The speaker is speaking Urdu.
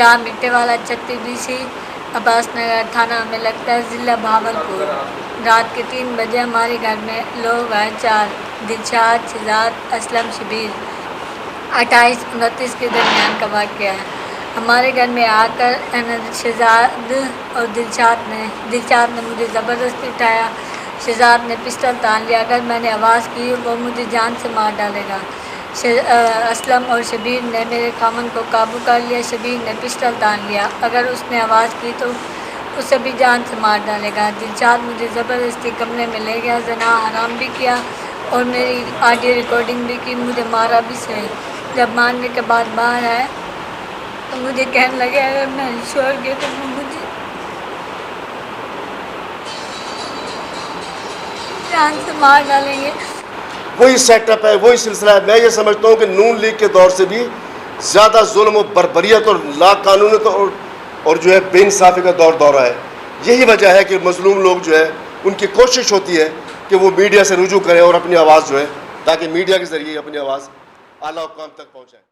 جہاں مٹے والا 36BC عباس نگر تھانہ میں لگتا ہے، ضلع بھاولپور۔ رات کے 3 بجے ہمارے گھر میں لوگ آئے 4: دلشاد، شہزاد، اسلم، شبیر۔ 28-29 کے درمیان کا واقعہ ہے۔ ہمارے گھر میں آ کر شہزاد اور دلشاد نے مجھے زبردستی اٹھایا۔ شہزاد نے پسٹل تان لیا، اگر میں نے آواز کی وہ مجھے جان سے مار ڈالے گا۔ اسلم اور شبیر نے میرے خامن کو قابو کر لیا۔ شبیر نے پسٹل تان لیا، اگر اس نے آواز کی تو اسے بھی جان سے مار ڈالے گا۔ دلشاد مجھے زبردستی کمرے میں لے گیا، زنا حرام بھی کیا اور میری آڈیو ریکارڈنگ بھی کی، مجھے مارا بھی صحیح۔ جب مارنے کے بعد باہر آئے تو مجھے کہنے لگے اگر میں شوہر گیا تو وہ مجھے جان سے مار ڈالیں گے۔ وہی سیٹ اپ ہے، وہی سلسلہ ہے۔ میں یہ سمجھتا ہوں کہ نون لیگ کے دور سے بھی زیادہ ظلم و بربریت اور لا قانونیت اور جو ہے بے انصافی کا دورہ ہے۔ یہی وجہ ہے کہ مظلوم لوگ جو ہے ان کی کوشش ہوتی ہے کہ وہ میڈیا سے رجوع کریں اور اپنی آواز جو ہے، تاکہ میڈیا کے ذریعے اپنی آواز اعلیٰ حکام تک پہنچائیں۔